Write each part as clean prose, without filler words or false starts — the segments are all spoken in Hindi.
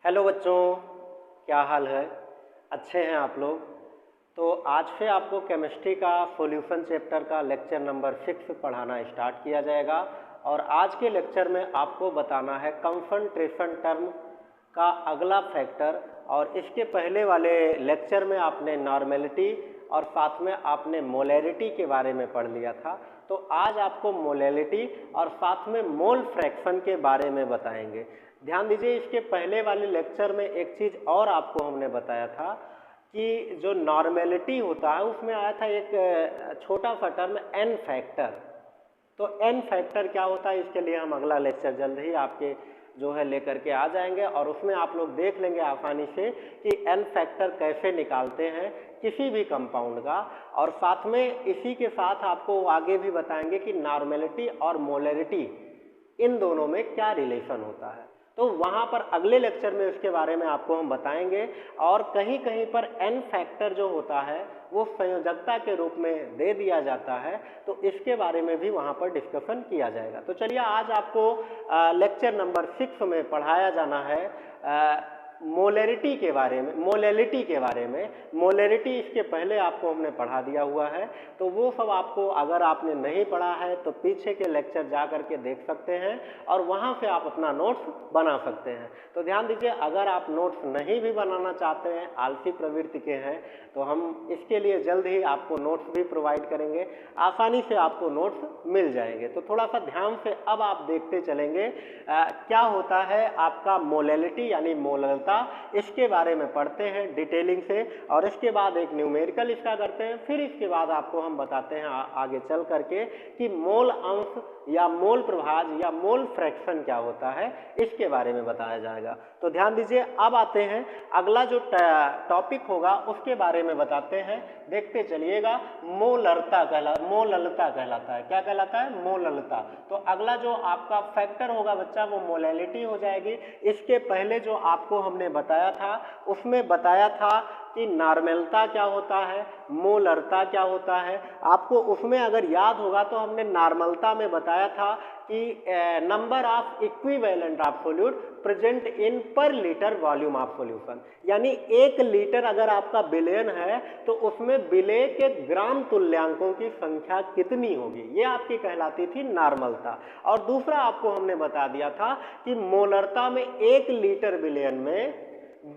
हेलो बच्चों, क्या हाल है? अच्छे हैं आप लोग? तो आज से आपको केमिस्ट्री का सॉल्यूशन चैप्टर का लेक्चर नंबर 6 पढ़ाना स्टार्ट किया जाएगा। और आज के लेक्चर में आपको बताना है कंसंट्रेशन टर्म का अगला फैक्टर। और इसके पहले वाले लेक्चर में आपने नॉर्मेलिटी और साथ में आपने मोलैरिटी के बारे में पढ़ लिया था। तो आज आपको मोलैलिटी और साथ में मोल फ्रैक्शन के बारे में बताएंगे। ध्यान दीजिए, इसके पहले वाले लेक्चर में एक चीज़ और आपको हमने बताया था कि जो नॉर्मेलिटी होता है उसमें आया था एक छोटा सा टर्म एन फैक्टर। तो एन फैक्टर क्या होता है, इसके लिए हम अगला लेक्चर जल्द ही आपके जो है लेकर के आ जाएंगे और उसमें आप लोग देख लेंगे आसानी से कि एन फैक्टर कैसे निकालते हैं किसी भी कंपाउंड का। और साथ में इसी के साथ आपको आगे भी बताएंगे कि नॉर्मेलिटी और मोलैरिटी इन दोनों में क्या रिलेशन होता है। तो वहाँ पर अगले लेक्चर में इसके बारे में आपको हम बताएंगे। और कहीं कहीं पर एन फैक्टर जो होता है वो संयोजकता के रूप में दे दिया जाता है, तो इसके बारे में भी वहाँ पर डिस्कशन किया जाएगा। तो चलिए, आज आपको लेक्चर नंबर 6 में पढ़ाया जाना है मोलैरिटी के बारे में, मोलैलिटी के बारे में। मोलैरिटी इसके पहले आपको हमने पढ़ा दिया हुआ है, तो वो सब आपको अगर आपने नहीं पढ़ा है तो पीछे के लेक्चर जा करके देख सकते हैं और वहाँ से आप अपना नोट्स बना सकते हैं। तो ध्यान दीजिए, अगर आप नोट्स नहीं भी बनाना चाहते हैं, आलसी प्रवृत्ति के हैं, तो हम इसके लिए जल्द ही आपको नोट्स भी प्रोवाइड करेंगे। आसानी से आपको नोट्स मिल जाएंगे। तो थोड़ा सा ध्यान से अब आप देखते चलेंगे क्या होता है आपका मोलैलिटी यानी मोललता। इसके बारे में पढ़ते हैं डिटेलिंग से और इसके बाद एक न्यूमेरिकल इसका करते हैं। फिर इसके बाद आपको हम बताते हैं आगे चल करके कि मोल अंश या मोल प्रभाज या मोल फ्रैक्शन क्या होता है, इसके बारे में बताया जाएगा। तो ध्यान दीजिए, अब आते हैं अगला जो टॉपिक होगा उसके बारे में बताते हैं। देखते चलिएगा, मोललता कहलाता है। क्या कहलाता है? मोललता। तो अगला जो आपका फैक्टर होगा बच्चा वो मोलैलिटी हो जाएगी। इसके पहले जो आपको हमने बताया था उसमें बताया था कि नॉर्मेलता क्या होता है, मोलरता क्या होता है। आपको उसमें अगर याद होगा तो हमने नॉर्मलता में बताया था कि number of equivalent of solute present in पर लीटर वॉल्यूम ऑफ सॉल्यूशन, यानी 1 लीटर अगर आपका बिलियन है तो उसमें विलेय के ग्राम तुल्यांकों की संख्या कितनी होगी, ये आपकी कहलाती थी नॉर्मलता। और दूसरा आपको हमने बता दिया था कि मोलरता में 1 लीटर बिलियन में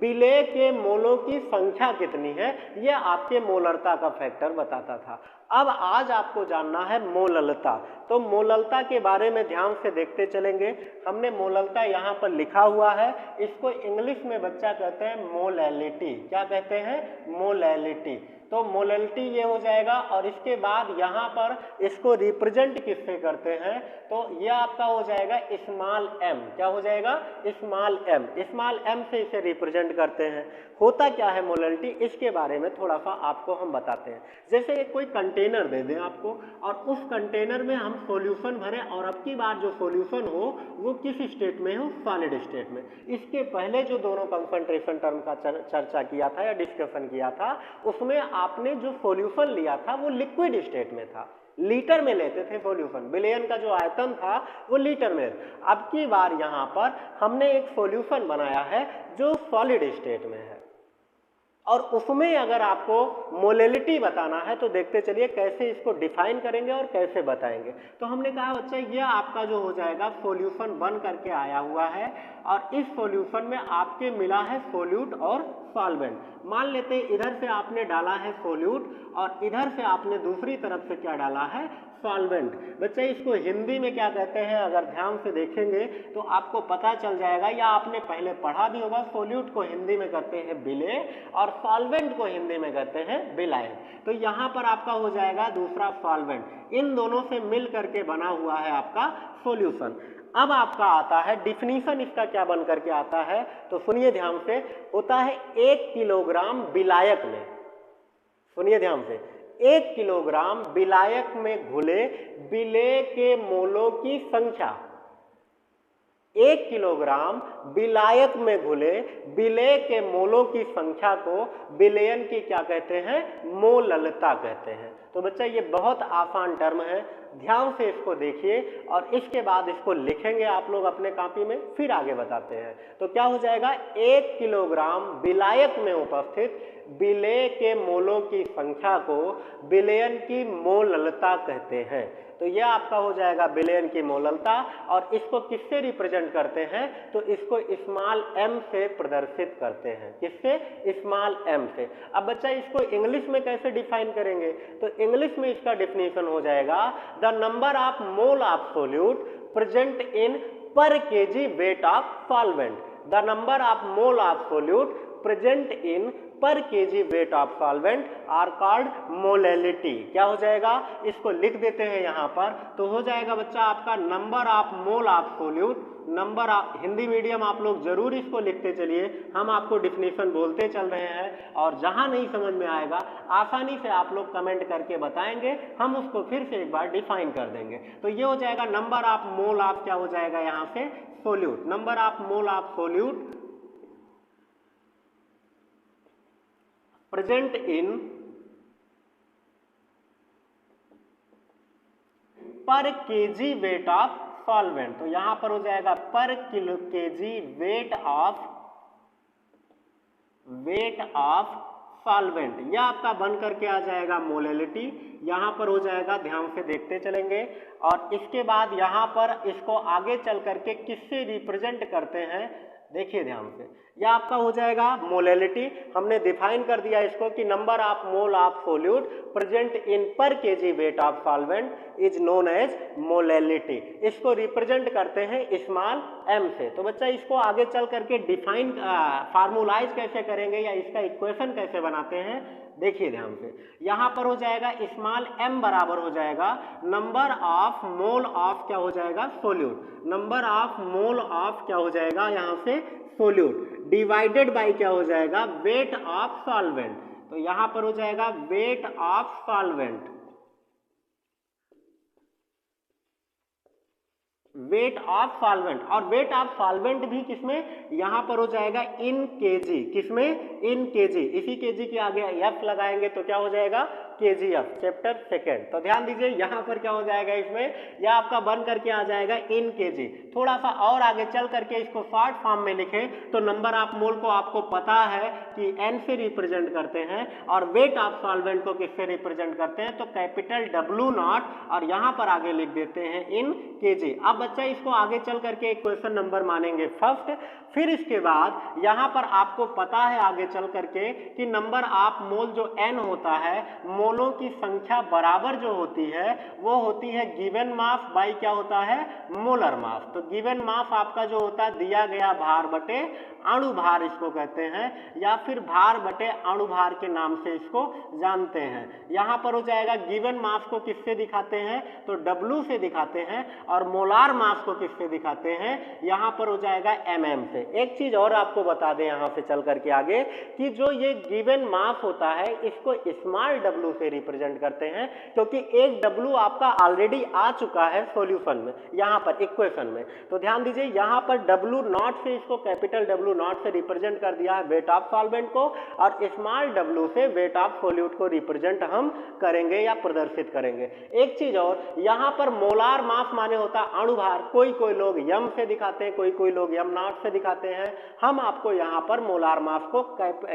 विलेय के मोलों की संख्या कितनी है, यह आपके मोलरता का फैक्टर बताता था। अब आज आपको जानना है मोललता। तो मोललता के बारे में ध्यान से देखते चलेंगे। हमने मोललता यहाँ पर लिखा हुआ है, इसको इंग्लिश में बच्चा कहते हैं मोलैलिटी। क्या कहते हैं? मोलैलिटी। तो मोलैलिटी ये हो जाएगा। और इसके बाद यहाँ पर इसको रिप्रेजेंट किससे करते हैं, तो यह आपका हो जाएगा स्मॉल एम। क्या हो जाएगा? Small M. स्मॉल एम से इसे रिप्रेजेंट करते हैं। होता क्या है मोलैलिटी, इसके बारे में थोड़ा सा आपको हम बताते हैं। जैसे कोई कंटेनर दे दें आपको और उस कंटेनर में हम सॉल्यूशन भरें और अब की बार जो सॉल्यूशन हो वो किस स्टेट में हो? सॉलिड स्टेट में। इसके पहले जो दोनों कंसंट्रेशन टर्म का चर्चा किया था या डिस्कशन किया था, उसमें आपने जो सॉल्यूशन लिया था वो लिक्विड स्टेट में था, लीटर में लेते थे सॉल्यूशन। बिलियन का जो आयतन था वो लीटर में। अब की बार यहाँ पर हमने एक सॉल्यूशन बनाया है जो सॉलिड स्टेट में है और उसमें अगर आपको मोलैलिटी बताना है तो देखते चलिए कैसे इसको डिफाइन करेंगे और कैसे बताएंगे। तो हमने कहा बच्चा यह आपका जो हो जाएगा सॉल्यूशन बन करके आया हुआ है और इस सॉल्यूशन में आपके मिला है सोल्यूट और सॉल्वेंट। मान लेते इधर से आपने डाला है सोल्यूट और इधर से आपने दूसरी तरफ से क्या डाला है? सॉल्वेंट। बच्चे इसको हिंदी में क्या कहते हैं, अगर ध्यान से देखेंगे तो आपको पता चल जाएगा या आपने पहले पढ़ा भी होगा। सोल्यूट को हिंदी में कहते हैं विलेय और सॉल्वेंट को हिंदी में कहते हैं विलायक। तो यहाँ पर आपका हो जाएगा दूसरा सॉल्वेंट। इन दोनों से मिल करके बना हुआ है आपका सॉल्यूशन। अब आपका आता है डिफिनीशन, इसका क्या बन करके आता है, तो सुनिए ध्यान से। होता है 1 किलोग्राम विलायक में, सुनिए ध्यान से, 1 किलोग्राम विलायक में घुले विलेय के मोलों की संख्या। 1 किलोग्राम विलायक में घुले विलेय के मोलों की संख्या को विलयन की क्या कहते हैं? मोललता कहते हैं। तो बच्चा ये बहुत आसान टर्म है, ध्यान से इसको देखिए और इसके बाद इसको लिखेंगे आप लोग अपने कॉपी में, फिर आगे बताते हैं। तो क्या हो जाएगा, 1 किलोग्राम विलायक में उपस्थित विलेय के मोलों की संख्या को विलयन की मोललता कहते हैं। तो यह आपका हो जाएगा विलयन की मोललता। और इसको किससे रिप्रेजेंट करते हैं, तो इसको स्मॉल m से प्रदर्शित करते हैं। किससे, स्मॉल m से। अब बच्चा इसको इंग्लिश में कैसे डिफाइन करेंगे, तो इंग्लिश में इसका डिफिनेशन हो जाएगा the number of mole of solute present in per kg weight of solvent. The number of mole of solute present in per kg weight of solvent are called molality. क्या हो जाएगा, इसको लिख देते हैं यहाँ पर, तो हो जाएगा बच्चा आपका number of mole of solute, number of, Hindi medium आप लोग जरूर इसको लिखते चलिए, हम आपको डिफिनेशन बोलते चल रहे हैं और जहां नहीं समझ में आएगा आसानी से आप लोग कमेंट करके बताएंगे, हम उसको फिर से एक बार डिफाइन कर देंगे। तो ये हो जाएगा नंबर ऑफ मोल ऑफ, क्या हो जाएगा यहाँ से, solute. Number of mole of solute present in per kg weight of solvent. तो यहां पर हो जाएगा पर kilo KG weight of solvent. यह आपका बन करके आ जाएगा मोलैलिटी। यहां पर हो जाएगा, ध्यान से देखते चलेंगे। और इसके बाद यहां पर इसको आगे चल करके किससे रिप्रेजेंट करते हैं, देखिए ध्यान से, यह आपका हो जाएगा मोलैलिटी। हमने डिफाइन कर दिया इसको कि number of mole of solute present in per kg weight of solvent is known as molality. इसको रिप्रेजेंट करते हैं स्मॉल m से। तो बच्चा इसको आगे चल करके डिफाइन फार्मूलाइज कैसे करेंगे या इसका इक्वेशन कैसे बनाते हैं, देखिए ध्यान से। यहां पर हो जाएगा स्मॉल m बराबर हो जाएगा नंबर ऑफ मोल ऑफ, क्या हो जाएगा, solute. Number of mole of क्या हो जाएगा यहां से, सोल्यूट, डिवाइडेड बाय क्या हो जाएगा, वेट ऑफ सॉल्वेंट। तो यहां पर हो जाएगा wait of solvent, wait of solvent. और वेट ऑफ सॉल्वेंट भी किसमें, यहां पर हो जाएगा इन केजी। किसमें, इन केजी। इसी केजी के आगे एफ लगाएंगे तो क्या हो जाएगा, केजीएफ, चैप्टर सेकेंड। तो ध्यान दीजिए यहां पर क्या हो जाएगा, इसमें यह आपका बन करके आ जाएगा इन केजी। थोड़ा सा और आगे चल करके इसको शॉर्ट फॉर्म में लिखें तो नंबर ऑफ मोल को आपको पता है कि एन से रिप्रेजेंट करते हैं और वेट ऑफ सॉल्वेंट को किससे रिप्रेजेंट करते हैं, तो कैपिटल डब्ल्यू नॉट और यहां पर आगे लिख देते हैं इन केजी। अब बच्चा इसको आगे चल करके एक क्वेश्चन नंबर मानेंगे फर्स्ट। फिर इसके बाद यहां पर आपको पता है आगे चल करके कि नंबर ऑफ मोल जो n होता है, मोलों की संख्या बराबर जो होती है वो होती है गिवन मास बाई क्या होता है, मोलर मास। तो गिवन मास आपका जो होता है दिया गया भार बटे अणु भार इसको कहते हैं, या फिर भार बटे अणु भार के नाम से इसको जानते हैं। यहां पर हो जाएगा गिवन मास को किससे दिखाते हैं, तो W से दिखाते हैं, और मोलार मास को किससे दिखाते हैं, यहां पर हो जाएगा mm से। एक चीज और आपको बता दें यहां से चल करके आगे कि जो ये गिवन मास होता है इसको स्मॉल w से रिप्रेजेंट करते हैं, क्योंकि एक w आपका ऑलरेडी आ चुका है सॉल्यूशन में, यहां पर इक्वेशन में। तो ध्यान दीजिए यहां पर w नॉट से इसको कैपिटल W नॉट से रिप्रेजेंट कर दिया है वेट ऑफ सॉल्वेंट को, और स्मॉल w से वेट ऑफ सोल्यूट को रिप्रेजेंट हम करेंगे या प्रदर्शित करेंगे। एक चीज और, यहां पर मोलार मास माने होता अणु भार, कोई कोई लोग m से दिखाते हैं, कोई कोई लोग m नॉट से दिखाते हैं। हम आपको यहां पर मोलार मास को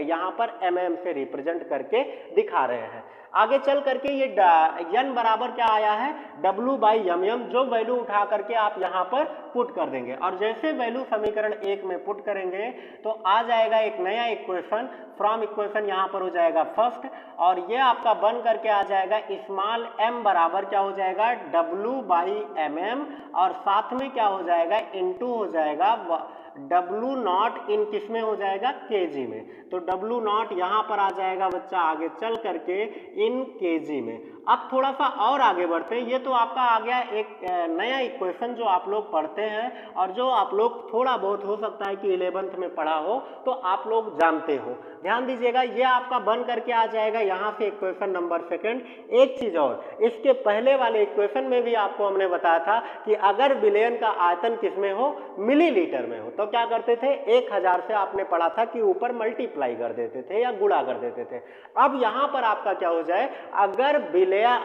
यहां पर mm से रिप्रेजेंट करके दिखा रहे हैं। आगे चल करके ये n बराबर क्या आया है, W बाई mm, जो वैल्यू उठा करके आप यहां पर पुट कर देंगे, और जैसे वैल्यू समीकरण 1 में पुट करेंगे तो आ जाएगा एक नया इक्वेशन। फ्रॉम इक्वेशन यहां पर हो जाएगा फर्स्ट, और ये आपका बन करके आ जाएगा स्मॉल m बराबर क्या हो जाएगा, W बाई mm, और साथ में क्या हो जाएगा, इनटू हो जाएगा W नॉट इन किस में हो जाएगा, केजी में। तो W नॉट यहां पर आ जाएगा बच्चा आगे चल करके इन केजी में। अब थोड़ा सा और आगे बढ़ते हैं। ये तो आपका आ गया एक नया इक्वेशन जो आप लोग पढ़ते हैं और जो आप लोग थोड़ा बहुत हो सकता है कि 11th में पढ़ा हो तो आप लोग जानते हो। ध्यान दीजिएगा ये आपका बन करके आ जाएगा यहां से इक्वेशन नंबर सेकंड। एक चीज और, इसके पहले वाले इक्वेशन में भी आपको हमने बताया था कि अगर विलयन का आयतन किसमें हो, मिलीलीटर में हो, तो क्या करते थे, 1000 से आपने पढ़ा था कि ऊपर मल्टीप्लाई कर देते थे या गुणा कर देते थे। अब यहां पर आपका क्या हो जाए, अगर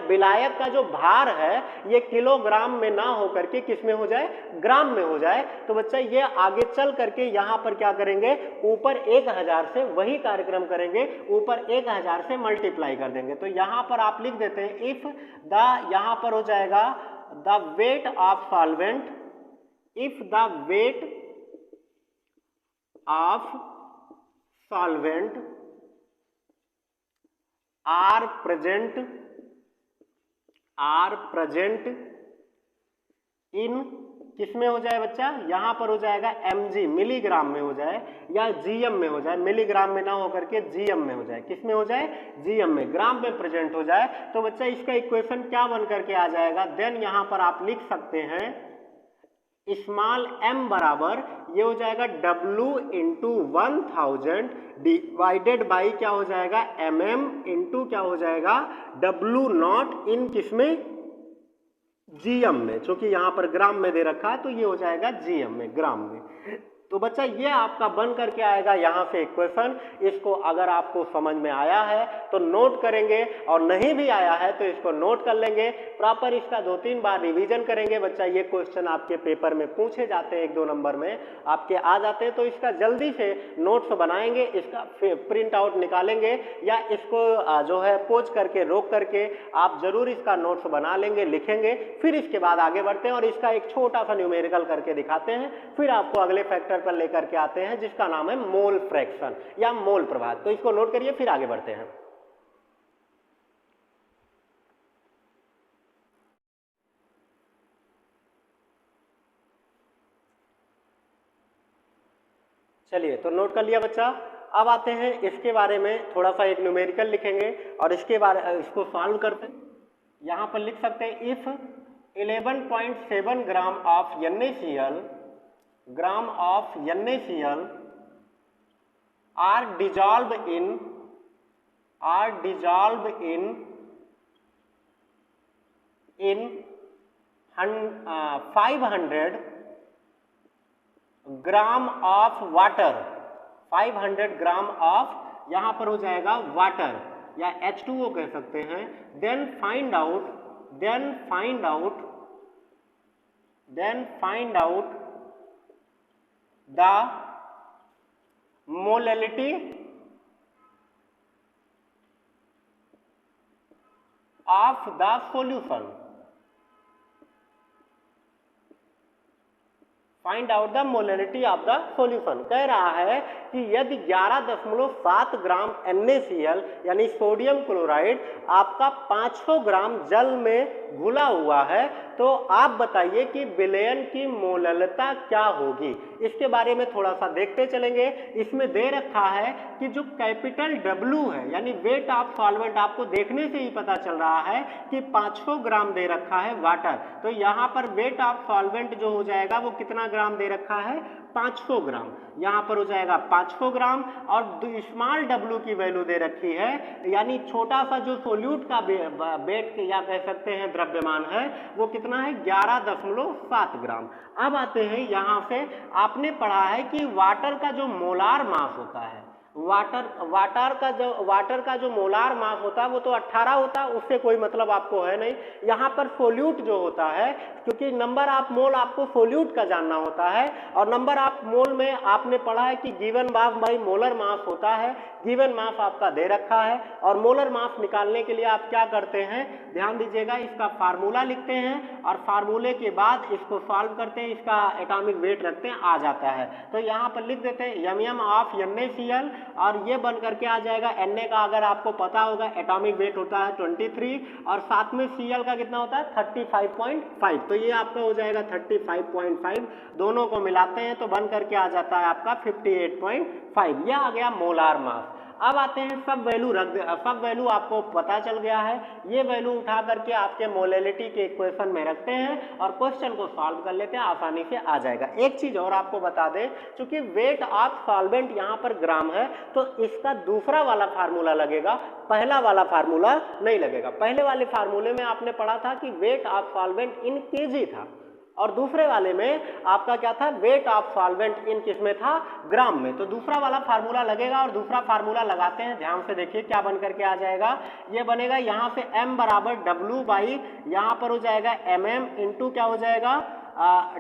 विलायक का जो भार है ये किलोग्राम में ना हो करके किस में हो जाए, ग्राम में हो जाए, तो बच्चा ये आगे चल करके यहाँ पर क्या करेंगे, ऊपर 1000 से वही कार्यक्रम करेंगे, ऊपर 1000 से मल्टीप्लाई कर देंगे। तो यहाँ पर आप लिख देते हैं इफ द, यहाँ पर हो जाएगा the weight of solvent, if the weight of solvent are present in, किस में हो जाए बच्चा, यहां पर हो जाएगा mg, मिलीग्राम में हो जाए, या gm में हो जाए, मिलीग्राम में ना होकर के gm में हो जाए, किस में हो जाए, gm में, ग्राम में प्रेजेंट हो जाए, तो बच्चा इसका इक्वेशन क्या बन करके आ जाएगा, देन यहां पर आप लिख सकते हैं स्मॉल m बराबर ये हो जाएगा W इंटू 1000 डिवाइडेड बाई क्या हो जाएगा, mm इंटू क्या हो जाएगा, W नॉट इन किसमें, GM में, क्योंकि यहाँ पर ग्राम में दे रखा है तो ये हो जाएगा GM में, ग्राम में। तो बच्चा ये आपका बन करके आएगा यहाँ से इक्वेशन। इसको अगर आपको समझ में आया है तो नोट करेंगे, और नहीं भी आया है तो इसको नोट कर लेंगे, प्रॉपर इसका 2-3 बार रिवीजन करेंगे। बच्चा ये क्वेश्चन आपके पेपर में पूछे जाते हैं, 1-2 नंबर में आपके आ जाते हैं, तो इसका जल्दी से नोट्स बनाएंगे, इसका प्रिंट आउट निकालेंगे, या इसको जो है पोज करके रोक करके आप जरूर इसका नोट्स बना लेंगे, लिखेंगे, फिर इसके बाद आगे बढ़ते हैं और इसका एक छोटा सा न्यूमेरिकल करके दिखाते हैं, फिर आपको अगले फैक्टर पर लेकर के आते हैं जिसका नाम है मोल फ्रैक्शन या मोल प्रभाव। तो इसको नोट करिए, फिर आगे बढ़ते हैं। चलिए, तो नोट कर लिया बच्चा। अब आते हैं इसके बारे में थोड़ा सा एक न्यूमेरिकल लिखेंगे और इसको सॉल्व करते हैं। यहां पर लिख सकते हैं if 11.7 gram of NaCl are dissolved in 500 gram of water, 500 gram of, यहां पर हो जाएगा वाटर या H2O कह सकते हैं, then find out the molality of the solution, find out the molality of the solution. कह रहा है कि यदि 11.7 ग्राम NaCl यानी सोडियम क्लोराइड आपका 500 ग्राम जल में घुला हुआ है, तो आप बताइए कि विलयन की मोललता क्या होगी। इसके बारे में थोड़ा सा देखते चलेंगे। इसमें दे रखा है कि जो कैपिटल W है यानी वेट ऑफ सॉल्वेंट, आपको देखने से ही पता चल रहा है कि 500 ग्राम दे रखा है वाटर, तो यहाँ पर वेट ऑफ सॉल्वेंट जो हो जाएगा वो कितना ग्राम दे रखा है, 500 ग्राम। यहाँ पर हो जाएगा 500 ग्राम और स्मॉल w की वैल्यू दे रखी है, यानी छोटा सा जो सोल्यूट का वेट या कह सकते हैं द्रव्यमान है वो कितना है, 11.7 ग्राम। अब आते हैं यहाँ से, आपने पढ़ा है कि वाटर का जो मोलार मास होता है, वाटर का जो मोलार मास होता है वो तो 18 होता है, उससे कोई मतलब आपको है नहीं। यहाँ पर सोल्यूट जो होता है, क्योंकि नंबर ऑफ मोल आपको सोल्यूट का जानना होता है, और नंबर ऑफ मोल में आपने पढ़ा है कि given mass by molar mass होता है। गिवन मास आपका दे रखा है और मोलर मास निकालने के लिए आप क्या करते हैं, ध्यान दीजिएगा, इसका फार्मूला लिखते हैं और फार्मूले के बाद इसको सॉल्व करते हैं, इसका एटॉमिक वेट रखते हैं, आ जाता है। तो यहाँ पर लिख देते हैं mm ऑफ NaCl और ये बन करके आ जाएगा Na का, अगर आपको पता होगा एटॉमिक वेट होता है 23 और साथ में Cl का कितना होता है 35.5, तो ये आपका हो जाएगा 35.5, दोनों को मिलाते हैं तो बन करके आ जाता है आपका 58.5, यह आ गया मोलार मास। अब आते हैं सब वैल्यू सब वैल्यू आपको पता चल गया है, ये वैल्यू उठा करके आपके मोलैलिटी के इक्वेशन में रखते हैं और क्वेश्चन को सॉल्व कर लेते हैं, आसानी से आ जाएगा। एक चीज और आपको बता दें, क्योंकि वेट ऑफ सॉल्वेंट यहाँ पर ग्राम है तो इसका दूसरा वाला फार्मूला लगेगा, पहला वाला फार्मूला नहीं लगेगा। पहले वाले फार्मूले में आपने पढ़ा था कि wait of solvent in KG था, और दूसरे वाले में आपका क्या था, वेट ऑफ सॉल्वेंट इन किस में था, ग्राम में। तो दूसरा वाला फार्मूला लगेगा और दूसरा फार्मूला लगाते हैं, ध्यान से देखिए क्या बन करके आ जाएगा। ये बनेगा यहाँ से m बराबर W बाई यहाँ पर हो जाएगा mm इंटू क्या हो जाएगा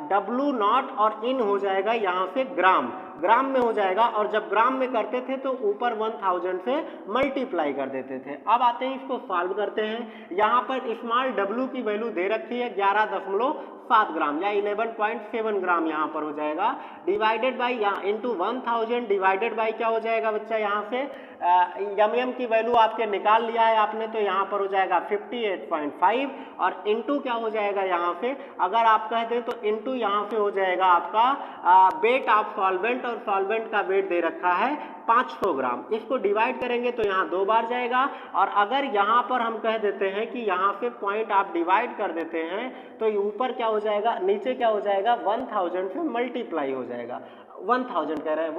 W नॉट और इन हो जाएगा यहाँ से ग्राम, ग्राम में हो जाएगा। और जब ग्राम में करते थे तो ऊपर 1000 से मल्टीप्लाई कर देते थे। अब आते हैं इसको सॉल्व करते हैं। यहाँ पर स्मॉल w की वैल्यू दे रखी है 11.7 ग्राम या 11.7 ग्राम यहाँ पर हो जाएगा, डिवाइडेड बाई यहाँ इंटू 1000 डिवाइडेड बाई क्या हो जाएगा बच्चा, यहाँ से एम की वैल्यू आपके निकाल लिया है आपने, तो यहाँ पर हो जाएगा 58.5 और इंटू क्या हो जाएगा यहाँ से, अगर आप कहते हैं तो इंटू यहाँ से हो जाएगा आपका वेट ऑफ सॉल्वेंट, और सॉल्वेंट का वेट दे रखा है 500 ग्राम। इसको डिवाइड करेंगे तो यहाँ 2 बार जाएगा, और अगर यहाँ पर हम कह देते हैं कि यहाँ से पॉइंट आप डिवाइड कर देते हैं तो ऊपर क्या हो जाएगा, नीचे क्या हो जाएगा, 1000 से मल्टीप्लाई हो जाएगा, 1000 कह रहे हैं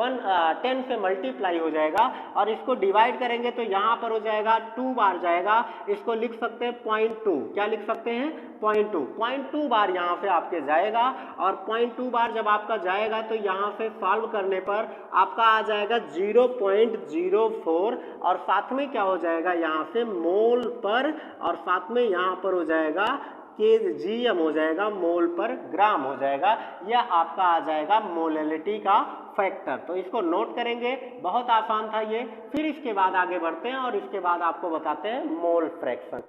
10 से मल्टीप्लाई हो जाएगा। और इसको डिवाइड करेंगे तो यहाँ पर हो जाएगा 2 बार जाएगा, इसको लिख सकते हैं 0.2, क्या लिख सकते हैं 0.2 बार यहाँ से आपके जाएगा। और 0.2 बार जब आपका जाएगा तो यहाँ से सॉल्व करने पर आपका आ जाएगा 0.04 और साथ में क्या हो जाएगा यहाँ से मोल पर, और साथ में यहाँ पर हो जाएगा kgm हो जाएगा, मोल पर ग्राम हो जाएगा। यह आपका आ जाएगा मोलैलिटी का फैक्टर। तो इसको नोट करेंगे, बहुत आसान था ये। फिर इसके बाद आगे बढ़ते हैं और इसके बाद आपको बताते हैं मोल फ्रैक्शन।